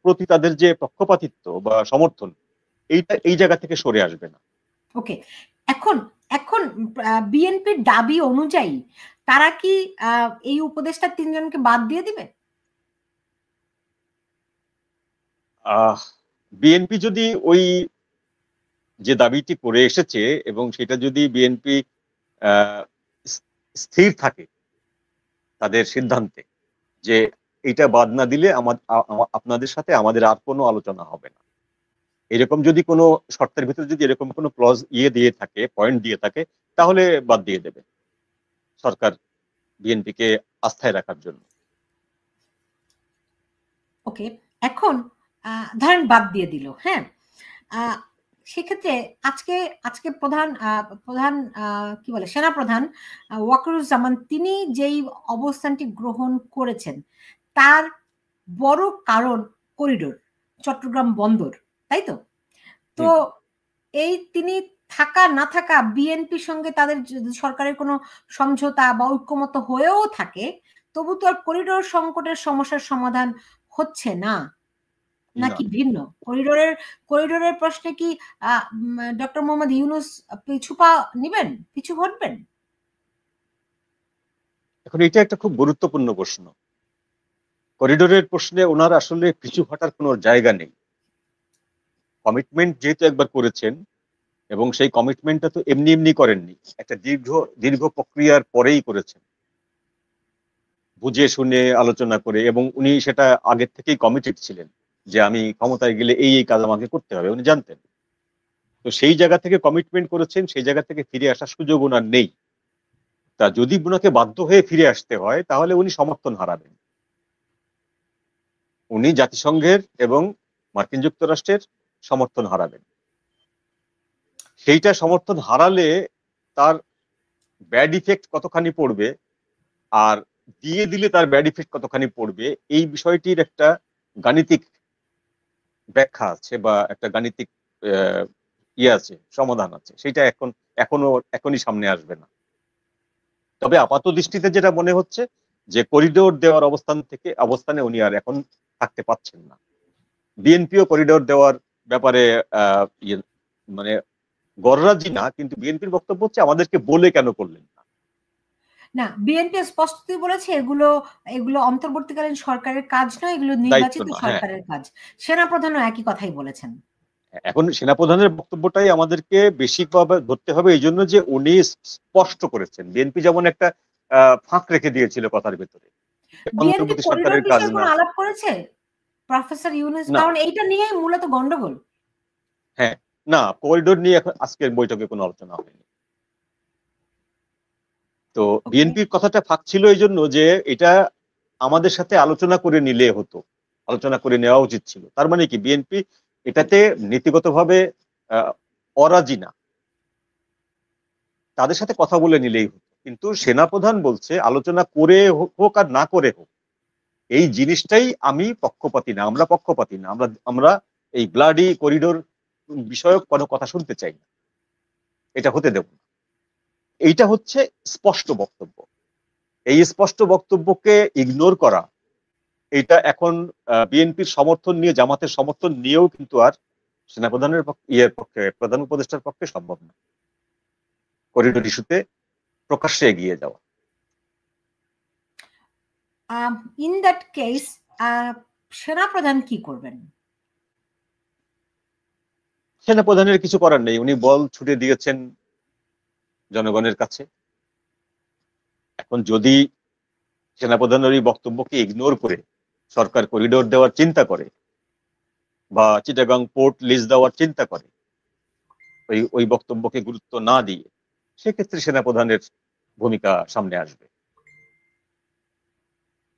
প্রতি তাদের যে পক্ষপাতিত্ব বা সমর্থন, এইটা এই জায়গা থেকে সরে আসবে না। ওকে, এখন এখন বিএনপির দাবি অনুযায়ী তারা কি এই উপদেষ্টা 3 জনকে বাদ দিয়ে দিবে? বিএনপি যদি ওই যে দাবিটি করে এসেছে এবং সেটা যদি বিএনপি স্থির থাকে তাদের সিদ্ধান্তে যে এটা বাদ না দিলে আপনাদের সাথে আমাদের আর কোনো আলোচনা হবে না, এরকম যদি কোনো শর্তের ভিতরে যদি এরকম কোনো ক্লজ দিয়ে থাকে, পয়েন্ট দিয়ে থাকে, তাহলে বাদ দিয়ে দেবে সরকার বিএনপিকে আস্থায় রাখার জন্য। ওকে, এখন ধরেন বাদ দিয়ে দিল, হ্যাঁ, সেক্ষেত্রে আজকে আজকে প্রধান কি বলে সেনাপ্রধান ওয়াকারুজ্জামান তিনি যেই অবস্থানটি গ্রহণ করেছেন তার বড় কারণ করিডোর, চট্টগ্রাম বন্দর, তাই তো? তো এই তিনি থাকা না থাকা বিএনপির সঙ্গে তাদের সরকারের কোনো সমঝোতা বা ঐক্যমত হয়েও থাকে, তবু তো আর করিডোর সংকটের সমস্যার সমাধান হচ্ছে না, নাকি ভিন্ন? করিডোরের প্রশ্নে কি ডক্টর মোহাম্মদ ইউনূস পিছু হটবেন? এখন এটা একটা খুব গুরুত্বপূর্ণ প্রশ্ন। করিডোরের প্রশ্নে ওনার আসলে পিছু হটার কোনো জায়গা নেই। কমিটমেন্ট যেহেতু একবার করেছেন, এবং সেই কমিটমেন্টটা তো এমনি এমনি করেননি, একটা দীর্ঘ প্রক্রিয়ার পরেই করেছেন, বুঝে শুনে আলোচনা করে, এবং উনি সেটা আগের থেকেই কমিটেড ছিলেন যে আমি ক্ষমতায় গেলে এই কাজ আমাকে করতে হবে, উনি জানতেন। তো সেই জায়গা থেকে কমিটমেন্ট করেছেন, সেই জায়গা থেকে ফিরে আসার সুযোগ ওনার নেই। তা যদি ওনাকে বাধ্য হয়ে ফিরে আসতে হয় তাহলে উনি সমর্থন হারাবেন। উনি জাতিসংঘের এবং মার্কিন যুক্তরাষ্ট্রের সমর্থন হারাবেন। সেইটা সমর্থন হারালে তার ব্যাড ইফেক্ট কতখানি পড়বে, আর দিয়ে দিলে তার ব্যাড ইফেক্ট কতখানি পড়বে, এই বিষয়টির একটা গাণিতিক ব্যাখ্যা আছে বা একটা গাণিতিক আছে, সমাধান আছে। সেটা এখনই সামনে আসবে না। তবে আপাত দৃষ্টিতে যেটা মনে হচ্ছে যে করিডোর দেওয়ার অবস্থানে উনি আর এখন থাকতে পাচ্ছেন না। বিএনপিও করিডোর দেওয়ার ব্যাপারে মানে গররাজি না, কিন্তু বিএনপির বক্তব্য হচ্ছে আমাদেরকে বলে কেন করলেন না। না, বিএনপি স্পষ্টতই বলেছে এগুলো অন্তর্বর্তীকালীন সরকারের কাজ নয়, এগুলো নির্বাচিত সরকারের কাজ। সেনাপ্রধানও একই কথাই বলেছেন। এখন সেনাপ্রধানের বক্তব্যটাই আমাদেরকে বেশিভাবে ধরতে হবে, এই জন্য যে উনি স্পষ্ট করেছেন। বিএনপি যেমন একটা ফাঁক রেখে দিয়েছিল কথার ভেতরে, বিএনপি অন্তর্বর্তী করিডোর সরকারের কাজ বিষয়ে না। কোনো আলাপ করেছে প্রফেসর ইউনূস? না, কারণ এইটা নিয়েই মূলত গন্ডগোল। হ্যাঁ, না, করিডোর নিয়ে এখন আজকের বৈঠকে কোনো আলোচনা হয়নি। তো বিএনপির কথাটা ফাঁক ছিল এই জন্য যে এটা আমাদের সাথে আলোচনা করে নিলে হতো, আলোচনা করে নেওয়া উচিত ছিল। তার মানে কি বিএনপি এটাতে নীতিগতভাবে অরাজি না, তাদের সাথে কথা বলে নিলেই হতো। কিন্তু সেনাপ্রধান বলছে আলোচনা করে হোক আর না করে হোক, এই জিনিসটাই আমি পক্ষপাতী না, আমরা পক্ষপাতী না, আমরা এই ব্লাডি করিডোর বিষয়ক কোনো কথা শুনতে চাই না, এটা হতে দেব না। এইটা হচ্ছে স্পষ্ট বক্তব্য। এই স্পষ্ট বক্তব্যকে ইগনোর করা, এটা এখন বিএনপির সমর্থন নিয়ে, জামাতের সমর্থন নিয়েও কিন্তু আর সেনাপ্রধানের পক্ষে, প্রধান উপদেষ্টার পক্ষে সম্ভব না করিডোর ইস্যুতে প্রকাশ্যে এগিয়ে যাওয়া। ইন দ্যাট কেস সেনাপ্রধান কি করবেন? সেনাপ্রধানের কিছু করার নেই, উনি বল ছুটে দিয়েছেন জনগণের কাছে। এখন যদি সেনাপ্রধানের এই বক্তব্যকে ইগনোর করে সরকার করিডোর দেওয়ার চিন্তা করে বা চিটাগাং পোর্ট লিজ দেওয়ার চিন্তা করে, ওই বক্তব্যকে গুরুত্ব না দিয়ে, সেক্ষেত্রে সেনাপ্রধানের ভূমিকা সামনে আসবে।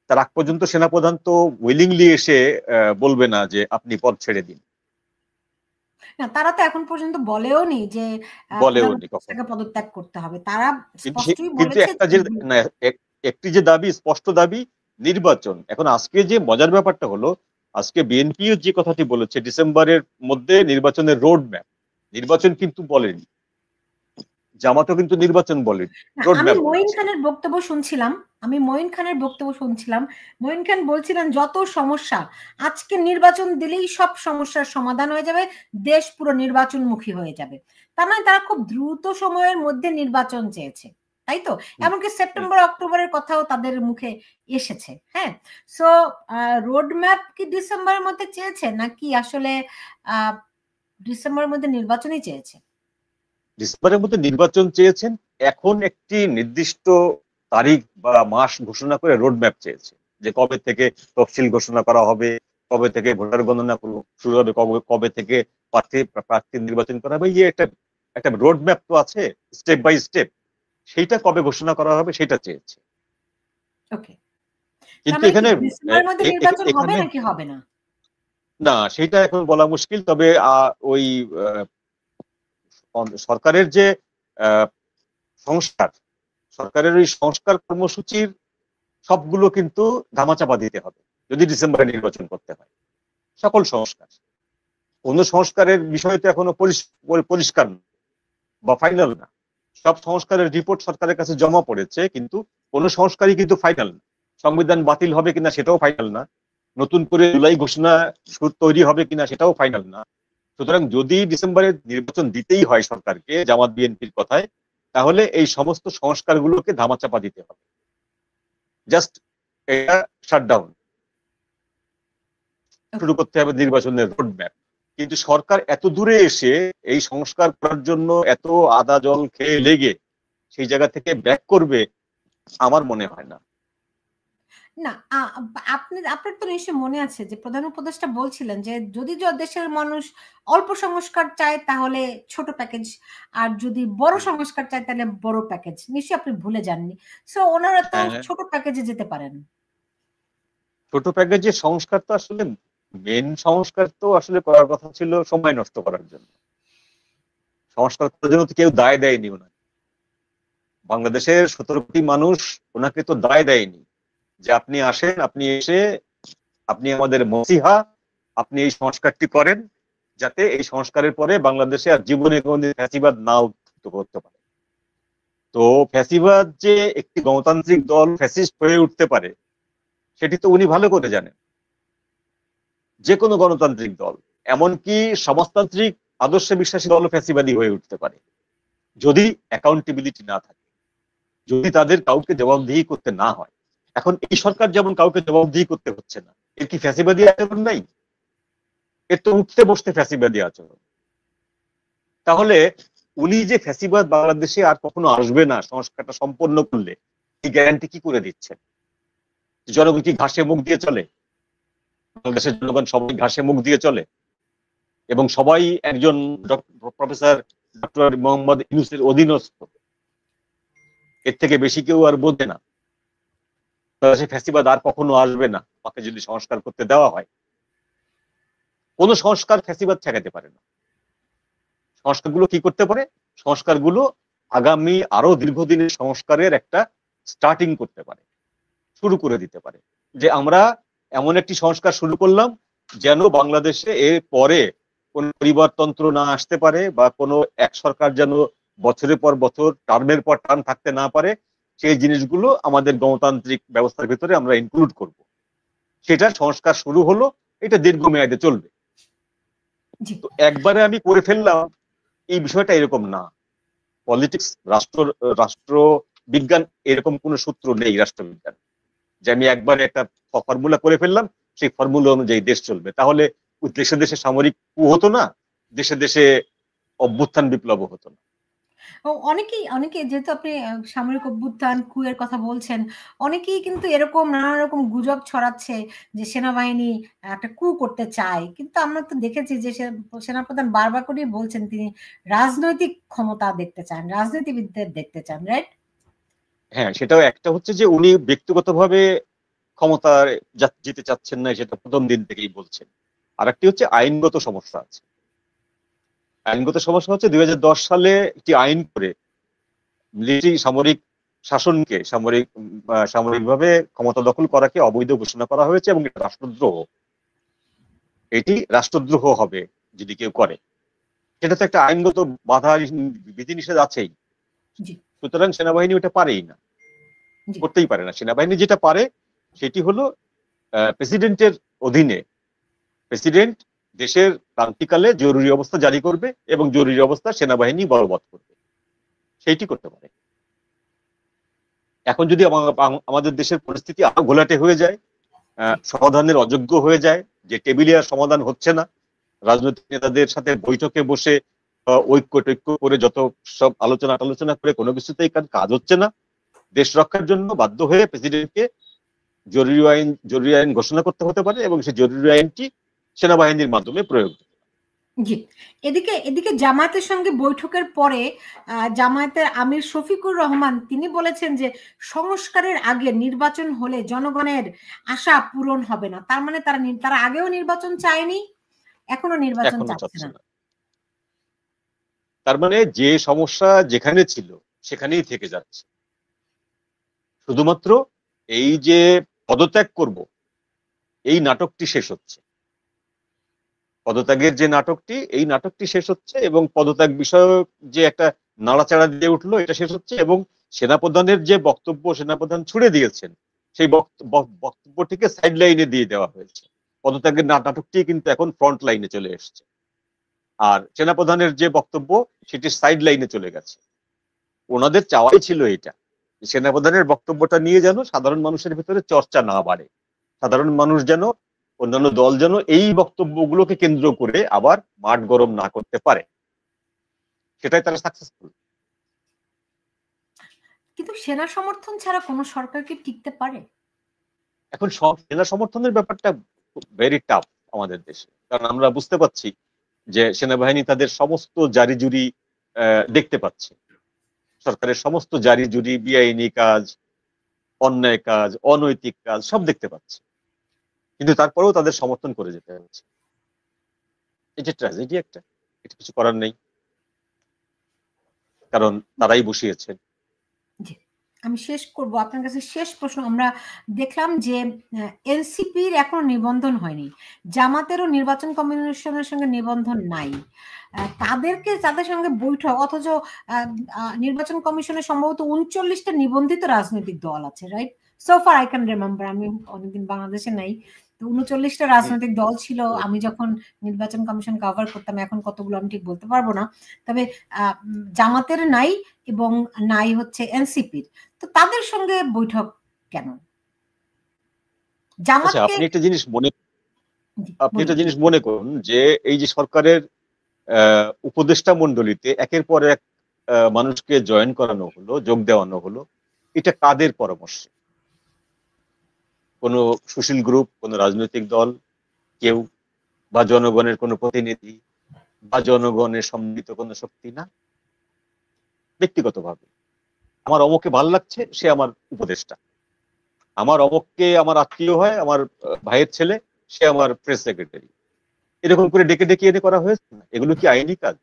তার আগ পর্যন্ত সেনাপ্রধান তো উইলিংলি এসে বলবে না যে আপনি পদ ছেড়ে দিন। না, তারা তো এখন পর্যন্ত বলেও নি যে প্রধান বলেওনি কখনো। উপদেষ্টাকে পদত্যাগ করতে হবে। তারা কিন্তু স্পষ্টই কিন্তু বলেছে একটা যে যে না, একটি যে দাবি, স্পষ্ট দাবি, নির্বাচন। এখন আজকে যে মজার ব্যাপারটা হলো, আজকে বিএনপিও যে কথাটি বলেছে ডিসেম্বরের মধ্যে নির্বাচনের রোড ম্যাপ, নির্বাচন কিন্তু বলেনি। জামাতও কিন্তু নির্বাচন বলেনি, না, রোড আমি ম্যাপ মঈন বলেছে। খানের বক্তব্য শুনছিলাম। মঈন খান বলছিলেন যত সমস্যা, আজকে নির্বাচন দিলেই সব সমস্যার সমাধান হয়ে যাবে, দেশ পুরো নির্বাচনমুখী হয়ে যাবে। তার মানে তারা খুব দ্রুত সময়ের মধ্যে নির্বাচন চেয়েছে, তাই তো? হুম, এমনকি হুম। সেপ্টেম্বর অক্টোবরের কথাও তাদের মুখে এসেছে। হ্যাঁ, সো রোড ম্যাপ কি ডিসেম্বরের মধ্যে চেয়েছে, নাকি আসলে আহ ডিসেম্বরের মধ্যে নির্বাচনই চেয়েছে? ডিসেম্বরের মধ্যে নির্বাচন চেয়েছেন, এখন একটি নির্দিষ্ট তারিখ বা মাস ঘোষণা করে রোড ম্যাপ চেয়েছে, যে কবে থেকে তফসিল ঘোষণা করা হবে, কবে থেকে ভোটার গণনা শুরু হবে, কবে কবে থেকে প্রার্থী প্রার্থী নির্বাচন করা হবে। এই একটা একটা রোড ম্যাপ তো আছে, স্টেপ বাই স্টেপ, সেইটা কবে ঘোষণা করা হবে সেটা চেয়েছে। ওকে, তার কিন্তু মানে কি এখানে ডিসেম্বরের মধ্যে নির্বাচন হবে এখানে নাকি হবে না? না, সেটা এখন বলা মুশকিল। তবে ওই সরকারের যে আহ, সংস্কার, সরকারের ওই সংস্কার কর্মসূচির সবগুলো কিন্তু ধামাচাপা দিতে হবে যদি ডিসেম্বরে নির্বাচন করতে হয়। সকল সংস্কার, কোন সংস্কারের বিষয় তো এখনো পরিষ্কার না বা ফাইনাল না। সব সংস্কারের রিপোর্ট সরকারের কাছে জমা পড়েছে, কিন্তু কোন সংস্কারই কিন্তু ফাইনাল না। সংবিধান বাতিল হবে কিনা সেটাও ফাইনাল না, নতুন করে জুলাই ঘোষণা তৈরি হবে কিনা সেটাও ফাইনাল না। সুতরাং যদি ডিসেম্বরে নির্বাচন দিতেই হয় সরকারকে জামাত বিএনপির কথায়, তাহলে এই সমস্ত সংস্কারগুলোকে ধামাচাপা দিতে হবে, জাস্ট এটা শাটডাউন শুরু করতে হবে, নির্বাচনের রোড ম্যাপ। কিন্তু সরকার এত দূরে এসে এই সংস্কার করার জন্য এত আদা জল খেয়ে লেগে সেই জায়গা থেকে ব্যাক করবে আমার মনে হয় না। না, আপনার তো নিশ্চয়ই মনে আছে যে প্রধান উপদেষ্টা বলছিলেন যে যদি দেশের মানুষ অল্প সংস্কার চায় তাহলে ছোট প্যাকেজ, আর যদি বড় সংস্কার চায় তাহলে বড় প্যাকেজ। নিশ্চয়ই আপনি ভুলে যাননি। সো ওনারা তো হ্যাঁ, ছোট প্যাকেজে যেতে পারেন। ছোট প্যাকেজের সংস্কার তো আসলে, মেন সংস্কার তো আসলে করার কথা ছিল সময় নষ্ট করার জন্য। সংস্কার করার জন্য তো কেউ দায় দেয়নি ওনাকে, বাংলাদেশের 17 কোটি মানুষ ওনাকে তো দায় দেয়নি যে আপনি আসেন, আপনি এসে আপনি আমাদের মসিহা, আপনি এই সংস্কারটি করেন, যাতে এই সংস্কারের পরে বাংলাদেশে আর জীবনে কোনদিন ফ্যাসিবাদ না উত্থিত করতে পারে। তো ফ্যাসিবাদ যে একটি গণতান্ত্রিক দল ফ্যাসিস্ট হয়ে উঠতে পারে সেটি তো উনি ভালো করে জানেন। যে কোনো গণতান্ত্রিক দল, এমনকি সমাজতান্ত্রিক আদর্শে বিশ্বাসী দল ফ্যাসিবাদী হয়ে উঠতে পারে যদি অ্যাকাউন্টেবিলিটি না থাকে, যদি তাদের কাউকে জবাবদিহি করতে না হয়। এখন এই সরকার যেমন কাউকে জবাবদিহি করতে হচ্ছে না, এর কি ফ্যাসিবাদী আচরণ নাই? এর তো উঠতে বসতে ফ্যাসিবাদী আচরণ। তাহলে উনি যে ফ্যাসিবাদ বাংলাদেশে আর কখনো আসবে না সংস্কারটা সম্পন্ন করলে, এই গ্যারান্টি কি করে দিচ্ছেন? জনগণ কি ঘাসে মুখ দিয়ে চলে? বাংলাদেশের জনগণ সবাই ঘাসে মুখ দিয়ে চলে এবং সবাই একজন প্রফেসর ডক্টর মোহাম্মদ ইউনূসের অধীনস্থ, এর থেকে বেশি কেউ আর বোঝে না। বাংলাদেশে ফ্যাসিবাদ আর কখনো আসবে না তাকে যদি সংস্কার করতে দেওয়া হয়। কোন সংস্কার ফ্যাসিবাদ ঠেকাতে পারে না। সংস্কারগুলো কি করতে পারে? সংস্কারগুলো আগামী আরো দীর্ঘদিনের সংস্কারের একটা স্টার্টিং করতে পারে, শুরু করে দিতে পারে, যে আমরা এমন একটি সংস্কার শুরু করলাম যেন বাংলাদেশে এর পরে কোন পরিবারতন্ত্র না আসতে পারে, বা কোনো এক সরকার যেন বছরের পর বছর, টার্মের পর টার্ম থাকতে না পারে। সেই জিনিসগুলো আমাদের গণতান্ত্রিক ব্যবস্থার ভিতরে আমরা ইনক্লুড করব। সেটা সংস্কার শুরু হলো, এটা দীর্ঘমেয়াদে চলবে। জি। তো একবারে আমি করে ফেললাম, এই বিষয়টা এরকম না। পলিটিক্স, রাষ্ট্র বিজ্ঞান এরকম কোনো সূত্র নেই রাষ্ট্রবিজ্ঞান যে আমি একবার একটা ফর্মুলা করে ফেললাম, সেই ফর্মুলা অনুযায়ী দেশ চলবে। তাহলে দেশে দেশে সামরিক কু হতো না, দেশে দেশে অভ্যুত্থান বিপ্লব হতো না। অনেকেই যেহেতু আপনি সামরিক অভ্যুত্থান কুয়ের কথা বলছেন, অনেকেই কিন্তু এরকম নানা রকম গুজব ছড়াচ্ছে যে সেনাবাহিনী একটা কু করতে চায়। কিন্তু আমরা তো দেখেছি যে সেনাপ্রধান বারবার করেই বলছেন তিনি রাজনৈতিক ক্ষমতা দেখতে চান, রাজনীতিবিদদের দেখতে চান, রাইট? হ্যাঁ, সেটাও একটা হচ্ছে যে উনি ব্যক্তিগতভাবে ক্ষমতায় যেতে চাচ্ছেন না, সেটা প্রথম দিন থেকেই বলছেন। আর একটি হচ্ছে আইনগত সমস্যা আছে। আইনগত সমস্যা হচ্ছে 2010 সালে একটি আইন করে মিলিটারি সামরিক শাসনকে সামরিকভাবে ক্ষমতা দখল করাকে অবৈধ ঘোষণা করা হয়েছে এবং এটা রাষ্ট্রদ্রোহ। এটি রাষ্ট্রদ্রোহ হবে যদি কেউ করে, সেটা তো একটা আইনগত বাধা বিধিনিষেধ আছেই। সুতরাং সেনাবাহিনী ওটা পারেই না, করতেই পারে না। সেনাবাহিনী যেটা পারে সেটি হলো প্রেসিডেন্টের অধীনে প্রেসিডেন্ট দেশের ক্রান্তিকালে জরুরি অবস্থা জারি করবে এবং জরুরি অবস্থা সেনাবাহিনী বলবৎ করবে, সেইটি করতে পারে। এখন যদি আমাদের দেশের পরিস্থিতি আরো ঘোলাটে হয়ে যায়, সমাধানের অযোগ্য হয়ে যায়, যে টেবিলে আর সমাধান হচ্ছে না, রাজনৈতিক নেতাদের সাথে বৈঠকে বসে ঐক্য টৈক্য করে যত সব আলোচনা করে কোনো কিছুতেই কাজ হচ্ছে না, দেশ রক্ষার জন্য বাধ্য হয়ে প্রেসিডেন্টকে জরুরি আইন ঘোষণা করতে হতে পারে এবং সেই জরুরি আইনটি সেনাবাহিনীর মাধ্যমে প্রয়োগ। জি, এদিকে জামায়াতের সঙ্গে বৈঠকের পরে জামায়াতের আমির শফিকুর রহমান তিনি বলেছেন যে সংস্কারের আগে নির্বাচন হলে জনগণের আশা পূরণ হবে না। তার মানে তারা আগেও নির্বাচন চায়নি, এখনো নির্বাচন চাচ্ছে না। তার মানে যে সমস্যা যেখানে ছিল সেখানেই থেকে যাচ্ছে। শুধুমাত্র এই যে পদত্যাগ করব এই নাটকটি শেষ হচ্ছে, পদত্যাগের যে নাটকটি, এই নাটকটি শেষ হচ্ছে এবং পদত্যাগ বিষয়ক যে একটা নাড়াচাড়া দিয়ে উঠলো এটা শেষ হচ্ছে এবং সেনাপ্রধানের যে বক্তব্য সেনাপ্রধান ছুড়ে দিয়েছেন সেই বক্তব্যটিকে সাইড লাইনে দিয়ে দেওয়া হয়েছে। পদত্যাগের নাটকটি কিন্তু এখন ফ্রন্ট লাইনে চলে এসছে, আর সেনাপ্রধানের যে বক্তব্য সেটি সাইড লাইনে চলে গেছে। ওনাদের চাওয়াই ছিল এটা, সেনাপ্রধানের বক্তব্যটা নিয়ে যেন সাধারণ মানুষের ভিতরে চর্চা না বাড়ে, সাধারণ মানুষ যেন, অন্যান্য দল যেন এই বক্তব্যগুলোকে কেন্দ্র করে আবার মাঠ গরম না করতে পারে, সেটাই তারা সাকসেসফুল। কিন্তু সেনা সমর্থন ছাড়া কোন সরকার কি টিকতে পারে? এখন সেনা সমর্থনের ব্যাপারটা ভেরি টাফ আমাদের দেশে, কারণ আমরা বুঝতে পারছি যে সেনাবাহিনী তাদের সমস্ত জারি জুরি দেখতে পাচ্ছে, সরকারের সমস্ত জারি জুরি, বেআইনি কাজ, অন্যায় কাজ, অনৈতিক কাজ সব দেখতে পাচ্ছে, কিন্তু তারপরেও তাদের সমর্থন করে যেতে হচ্ছে। এটা ট্র্যাজেডি একটা, এটা কিছু করার নেই, কারণ তারাই বসিয়েছেন। আমি শেষ করব আপনার কাছে শেষ প্রশ্ন। আমরা দেখলাম যে এনসিপির এখনো নিবন্ধন হয়নি, জামাতেরও নির্বাচন কমিশনের সঙ্গে নিবন্ধন নাই, তাদের সঙ্গে বৈঠক, অথচ নির্বাচন কমিশনে সম্ভবত 39টা নিবন্ধিত রাজনৈতিক দল আছে, right? So far I can remember, আমি অনেকদিন বাংলাদেশে নাই, তো 39টা রাজনৈতিক দল ছিল আমি যখন নির্বাচন কমিশন কভার করতাম। এখন কতগুলো আমি ঠিক বলতে পারবো না, তবে জামাতের নাই এবং নাই হচ্ছে এনসিপির। তো তাদের সঙ্গে বৈঠক কেন? আপনি একটা জিনিস মনে করুন যে এই যে সরকারের উপদেষ্টা মণ্ডলীতে একের পর এক মানুষকে জয়েন করানো হলো, যোগ দেওয়ানো হলো, এটা কাদের পরামর্শে? কোনো সুশীল গ্রুপ, কোনো রাজনৈতিক দল, কেউ, বা জনগণের কোনো প্রতিনিধি, বা জনগণের সম্মিলিত কোনো শক্তি না, ব্যক্তিগতভাবে আমার অমুককে ভালো লাগছে, সে আমার উপদেষ্টা, আমার অমুককে আমার আত্মীয় হয়, আমার ভাইয়ের ছেলে, সে আমার প্রেস সেক্রেটারি, এরকম করে ডেকে ডেকে এনে করা হয়েছে না? এগুলো কি আইনি কাজ?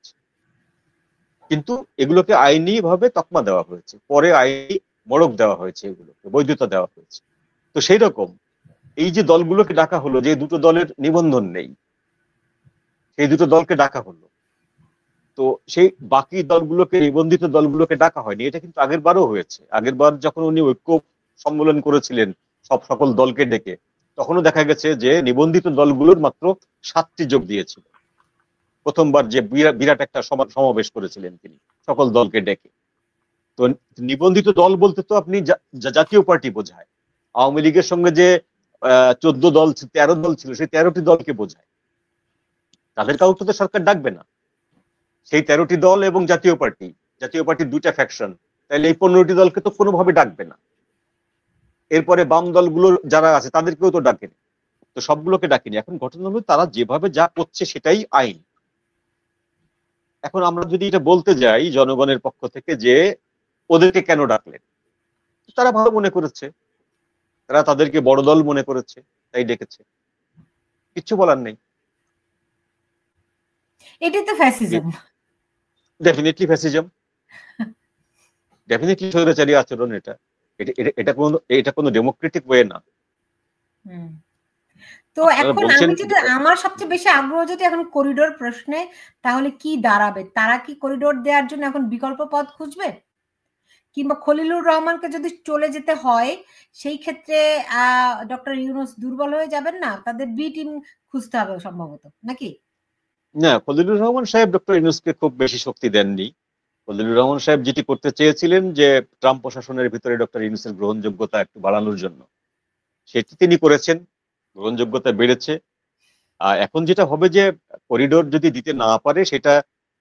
কিন্তু এগুলোকে আইনি ভাবে তকমা দেওয়া হয়েছে, পরে আইনি মোড়ক দেওয়া হয়েছে, এগুলোকে বৈধতা দেওয়া হয়েছে। তো সেই রকম এই যে দলগুলোকে ডাকা হলো, যে দুটো দলের নিবন্ধন নেই, সেই দুটো দলকে ডাকা হলো, তো সেই বাকি দলগুলোকে, নিবন্ধিত দলগুলোকে ডাকা হয়নি। এটা কিন্তু আগের বারও হয়েছে। আগের বার যখন উনি ঐক্য সম্মেলন করেছিলেন সকল দলকে ডেকে, তখনও দেখা গেছে যে নিবন্ধিত দলগুলোর মাত্র 7টি যোগ দিয়েছিল। প্রথমবার যে বিরাট একটা সমাবেশ করেছিলেন তিনি সকল দলকে ডেকে। তো নিবন্ধিত দল বলতে তো আপনি জাতীয় পার্টি বোঝায়। আওয়ামী লীগের সঙ্গে যে 13 দল ছিল, সেই 13টি দলকে বোঝায়। তাদের কাউকে তো সরকার ডাকবে না। সেই 13টি দল এবং জাতীয় পার্টির 2টা ফ্যাকশন, তাহলে এই 15টি দলকে তো কোনোভাবে ডাকবে না। এরপরে বাম দলগুলো যারা আছে তাদেরকেও তো ডাকেনি, তো সবগুলোকে ডাকেনি। এখন ঘটনা হলো তারা যেভাবে যা করছে সেটাই আইন। এখন আমরা যদি এটা বলতে যাই জনগণের পক্ষ থেকে যে ওদেরকে কেন ডাকলেন, তারা ভালো মনে করেছে, তারা তাদেরকে বড় দল মনে করেছে, তাই ডেকেছে, কিচ্ছু বলার নেই। এটাই তো ফ্যাসিজম। ডেফিনেটলি ফ্যাসিজম, ডেফিনেটলি স্বৈরাচারী আচরণ। এটা এটা কোনো ডেমোক্রেটিক ওয়ে না। তো এখন আমি যেটা আমার সবচেয়ে বেশি আগ্রহ যেটা এখন করিডোর প্রশ্নে, তাহলে কি দাঁড়াবে? তারা কি করিডোর দেওয়ার জন্য এখন বিকল্প পথ খুঁজবে, কিংবা খলিলুর রহমানকে যদি চলে যেতে হয় সেই ক্ষেত্রে ডক্টর ইউনূস দুর্বল হয়ে যাবেন না? তাদের বি টিম খুঁজতে হবে সম্ভবত, নাকি? না, খলিলুর রহমান সাহেব ডক্টর ইউনূসকে খুব বেশি শক্তি দেননি। খলিলুর রহমান সাহেব যেটি করতে চেয়েছিলেন যে ট্রাম্প প্রশাসনের ভিতরে ডক্টর ইউনূসের গ্রহণযোগ্যতা একটু বাড়ানোর জন্য, সেটি তিনি করেছেন, গ্রহণযোগ্যতা বেড়েছে। এখন যেটা হবে যে করিডোর যদি দিতে না পারে, সেটা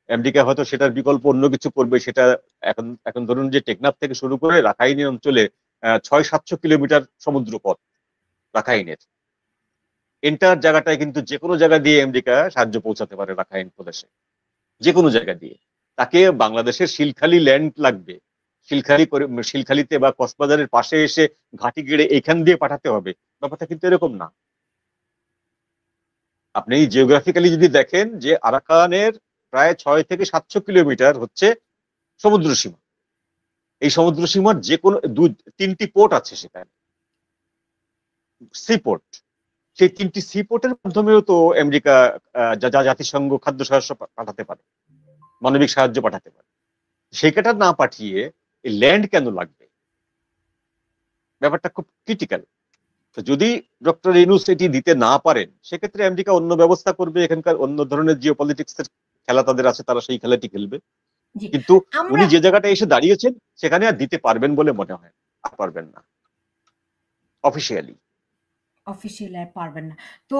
আমেরিকা হয়তো সেটার বিকল্প অন্য কিছু করবে। সেটা এখন এখন ধরুন যে টেকনাফ থেকে শুরু করে রাখাইনের অঞ্চলে 600-700 কিলোমিটার সমুদ্র পথ রাখাইনের, এন্টার জায়গাটায় কিন্তু যে কোনো জায়গা দিয়ে আমেরিকা সাহায্য পৌঁছাতে পারে রাখাইন প্রদেশে, যে কোনো জায়গা দিয়ে। তাকে বাংলাদেশের শিলখালি ল্যান্ড লাগবে, শিলখালিতে বা কক্সবাজারের পাশে এসে ঘাঁটি গেড়ে এখান দিয়ে পাঠাতে হবে, ব্যাপারটা কিন্তু এরকম না। আপনি জিওগ্রাফিক্যালি যদি দেখেন যে আরাকানের প্রায় 600-700 কিলোমিটার হচ্ছে সমুদ্র সীমা। এই সমুদ্র সীমার যে কোনো 3টি পোর্ট আছে সেখানে, সি পোর্ট। সেই 3টি সি পোর্টের মাধ্যমেও তো আমেরিকা জাতিসংঘ খাদ্য সাহায্য পাঠাতে পারে, মানবিক সাহায্য পাঠাতে পারে। সেটা না পাঠিয়ে এই ল্যান্ড কেন লাগবে? ব্যাপারটা খুব ক্রিটিক্যাল। যদি ডক্টর ইউনূস এটি দিতে না পারেন, সেক্ষেত্রে আমেরিকা অন্য ব্যবস্থা করবে। এখানকার অন্য ধরনের জিও পলিটিক্স এর খেলা তাদের আছে, তারা সেই খেলাটি খেলবে। কিন্তু উনি যে জায়গাটা এসে দাঁড়িয়েছেন সেখানে আর দিতে পারবেন বলে মনে হয়, আর পারবেন না অফিসিয়ালি। আর পারবেন না। তো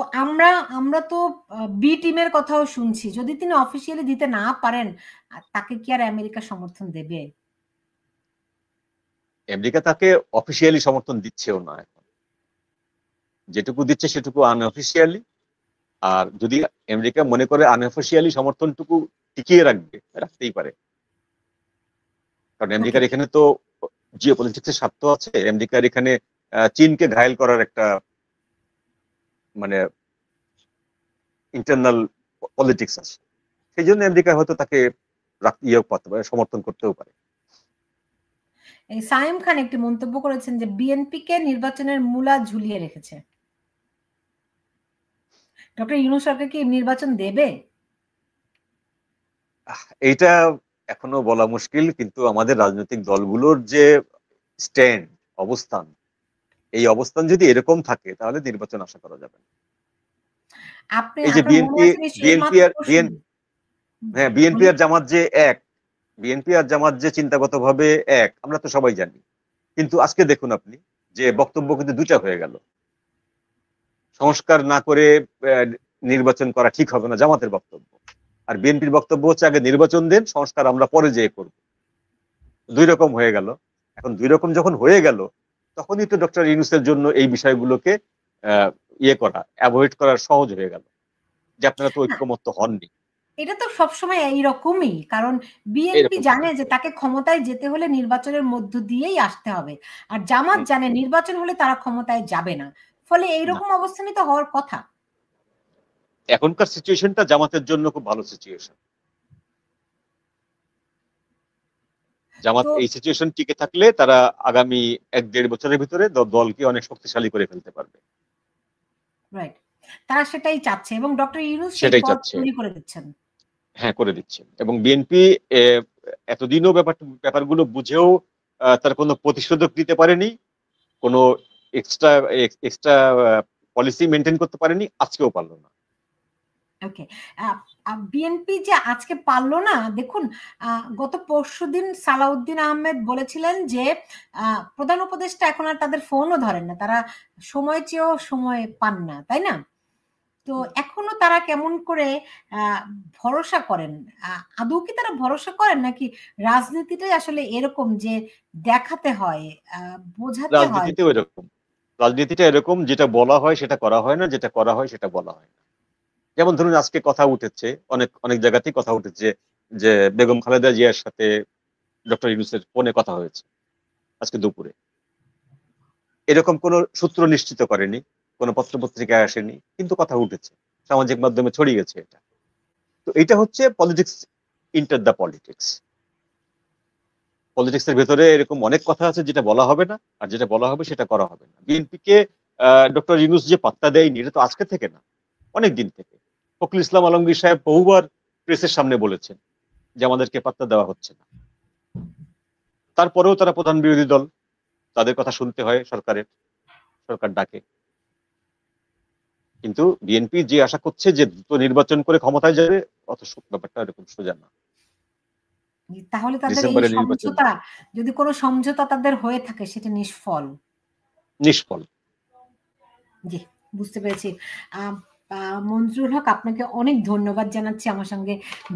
আমরা তো বি টিমের কথাও শুনছি, যদি তিনি অফিসিয়ালি দিতে না পারেন, তাকে কি আর আমেরিকা সমর্থন দেবে? আমেরিকা তাকে অফিসিয়ালি সমর্থন দিচ্ছেও না এখন, যেটুকু দিচ্ছে সেটুকু আনঅফিসিয়ালি। আর যদি আমেরিকা মনে করে আনঅফিসিয়ালি সমর্থনটুকু টিকিয়ে রাখতেই পারে। কারণ আমেরিকার এখানে তো জিও পলিটিক্সের স্বার্থ আছে। আমেরিকার এখানে চীনকে ঘায়েল করার একটা মানে ইন্টারনাল পলিটিক্স আছে। সেই জন্য আমেরিকা হয়তো তাকে সমর্থন করতেও পারে। সায়েম খান একটি মন্তব্য করেছেন যে বিএনপি কে নির্বাচনের মূলা ঝুলিয়ে রেখেছে। ডক্টর ইউনূস সরকার কি নির্বাচন দেবে? এইটা এখনো বলা মুশকিল, কিন্তু আমাদের রাজনৈতিক দলগুলোর যে স্ট্যান্ড, অবস্থান, এই অবস্থান যদি এরকম থাকে তাহলে নির্বাচন আশা করা যাবে না। এই যে বিএনপি আর জামাত যে এক, বিএনপি আর জামাত যে চিন্তাগতভাবে এক, আমরা তো সবাই জানি। কিন্তু আজকে দেখুন আপনি যে বক্তব্য কিন্তু দুটা হয়ে গেল। সংস্কার না করে নির্বাচন করা ঠিক হবে না, জামাতের বক্তব্য। আর বিএনপির বক্তব্য হচ্ছে আগে নির্বাচন দেন, সংস্কার আমরা পরে যেয়ে করব। দুই রকম হয়ে গেল। এখন দুই রকম যখন হয়ে গেল, তখনই তো ডক্টর ইউনূসের জন্য এই বিষয়গুলোকে অ্যাভয়েড করার সহজ হয়ে গেল, যে আপনারা তো ঐক্যমত্য হননি। এটা তো সবসময় এইরকমই, কারণ বিএনপি জানে যে তাকে ক্ষমতায় যেতে হলে নির্বাচনের মধ্য দিয়েই আসতে হবে, আর জামাত জানে নির্বাচন হলে তারা ক্ষমতায় যাবে না। ফলে এইরকম অবস্থানই তো হওয়ার কথা। এখনকার সিচুয়েশনটা জামাতের জন্য খুব ভালো সিচুয়েশন। জামাত এই সিচুয়েশন টিকে থাকলে তারা আগামী 1-1.5 বছরের ভিতরে দলকে অনেক শক্তিশালী করে ফেলতে পারবে। রাইট, তারা সেটাই চাচ্ছে এবং ডক্টর ইউনূস সেটাই চাচ্ছে, তৈরি করে দিচ্ছেন। হ্যাঁ, করে দিচ্ছেন। এবং বিএনপি এতদিনও ব্যাপারগুলো বুঝেও তার কোনো প্রতিষেধক দিতে পারেনি, কোনো এক্সট্রা পলিসি মেনটেন করতে পারেনি, আজকেও পারলো না। ওকে, বিএনপি যে আজকে পারলো না, দেখুন গত পরশুদিন সালাউদ্দিন আহমেদ বলেছিলেন যে প্রধান উপদেষ্টা এখন আর তাদের ফোনও ধরেন না, তারা সময় চেয়েও সময় পান না, তাই না? তো এখনো তারা কেমন করে ভরসা করেন? আদৌ কি তারা ভরসা করেন, নাকি রাজনীতিটাই আসলে এরকম যে দেখাতে হয়, বোঝাতে হয়? রাজনীতিটা এরকম, যেটা বলা হয় সেটা করা হয় না, যেটা করা হয় সেটা বলা হয় না। যেমন ধরুন আজকে কথা উঠেছে, অনেক অনেক জায়গাতেই কথা উঠেছে যে বেগম খালেদা জিয়ার সাথে ডক্টর ইউনূসের ফোনে কথা হয়েছে আজকে দুপুরে। এরকম কোন সূত্র নিশ্চিত করেনি, কোন পত্রপত্রিকায় আসেনি, কিন্তু কথা উঠেছে, সামাজিক মাধ্যমে ছড়িয়ে গেছে এটা। তো এটা হচ্ছে পলিটিক্স ইন্টার দ্য পলিটিক্স। পলিটিক্সের ভেতরে এরকম অনেক কথা আছে যেটা বলা হবে না, আর যেটা বলা হবে সেটা করা হবে না। বিএনপিকে ডক্টর ইউনূস যে পাত্তা দেয়নি, এটা তো আজকে থেকে না, অনেক দিন থেকে। ফখরুল ইসলাম আলমগীর সাহেব বহুবার প্রেসের সামনে বলেছেন যে আমাদেরকে পাত্তা দেওয়া হচ্ছে না। তারপরেও তারা প্রধান বিরোধী দল, তাদের কথা শুনতে হয় সরকারের, সরকার ডাকে। কিন্তু বিএনপি যে আশা করছে যে দ্রুত নির্বাচন করে ক্ষমতায় যাবে, অত ব্যাপারটা এরকম সোজা না। তাহলে তাদের এই ডিসেম্বরের নির্বাচন সমঝোতা, যদি কোনো সমঝোতা তাদের হয়ে থাকে, সেটা নিষ্ফল। নিষ্ফল। জি, বুঝতে পেরেছি। মঞ্জুরুল হক, আপনাকে অনেক ধন্যবাদ জানাচ্ছি আমার সঙ্গে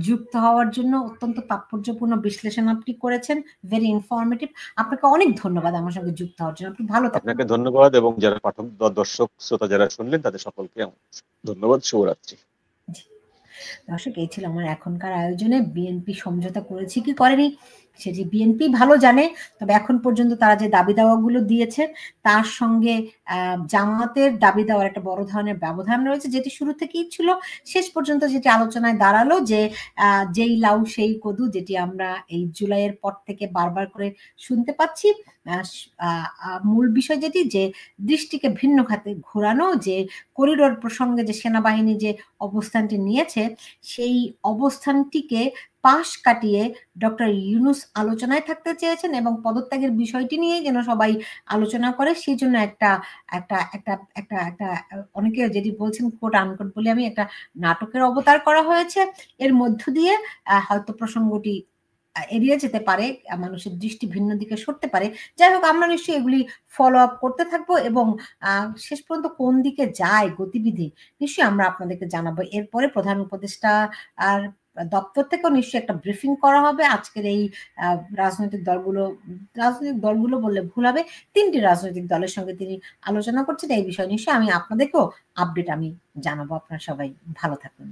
যুক্ত হওয়ার জন্য। অত্যন্ত তাৎপর্যপূর্ণ বিশ্লেষণ আপনি করেছেন, ভেরি ইনফরমেটিভ। আপনাকে অনেক ধন্যবাদ আমার সঙ্গে যুক্ত হওয়ার জন্য। আপনি ভালো থাকবেন। আপনাকে ধন্যবাদ, এবং যারা পাঠক দর্শক শ্রোতা যারা শুনলেন তাদের সকলকে ধন্যবাদ। শুভরাত্রি। দর্শক, এই ছিল আমার এখনকার আয়োজনে। বিএনপি সমঝোতা করেছে কি করেনি সেটি বিএনপি ভালো জানে। তবে এখন পর্যন্ত তারা যে দাবি দাওয়াগুলো দিয়েছে, তার সঙ্গে জামাতের দাবি দেওয়ার একটা বড় ধরনের ব্যবধান রয়েছে, যেটি শুরু থেকেই ছিল। শেষ পর্যন্ত যেটি আলোচনায় দাঁড়ালো যে যেই লাউ সেই কদু, যেটি আমরা এই জুলাইয়ের পর থেকে বারবার করে শুনতে পাচ্ছি। মূল বিষয় যেটি, যে দৃষ্টিকে ভিন্ন খাতে ঘোরানো, যে করিডোর প্রসঙ্গে যে সেনাবাহিনী যে অবস্থানটি নিয়েছে, সেই অবস্থানটিকে পাশ কাটিয়ে ডক্টর ইউনূস আলোচনায় থাকতে চেয়েছেন, এবং পদত্যাগের বিষয়টি নিয়ে যেন সবাই আলোচনা করে, সেই জন্য একটা একটা একটা একটা একটা অনেকে যেটি বলছেন কোট আনকোট বলে, আমি একটা নাটকের অবতার করা হয়েছে। এর মধ্য দিয়ে হয়তো প্রসঙ্গটি এড়িয়ে যেতে পারে, মানুষের দৃষ্টি ভিন্ন দিকে সরতে পারে। যাই হোক, আমরা নিশ্চয়ই এগুলি ফলো আপ করতে থাকবো, এবং শেষ পর্যন্ত কোন দিকে যায় গতিবিধি নিশ্চয়ই আমরা আপনাদেরকে জানাবো। এরপরে প্রধান উপদেষ্টা আর দপ্তর থেকেও নিশ্চয়ই একটা ব্রিফিং করা হবে। আজকের এই রাজনৈতিক দলগুলো বললে ভুল হবে, 3টি রাজনৈতিক দলের সঙ্গে তিনি আলোচনা করছেন এই বিষয়ে। নিশ্চয়ই আমি আপনাদেরকেও আপডেট আমি জানাবো। আপনারা সবাই ভালো থাকবেন।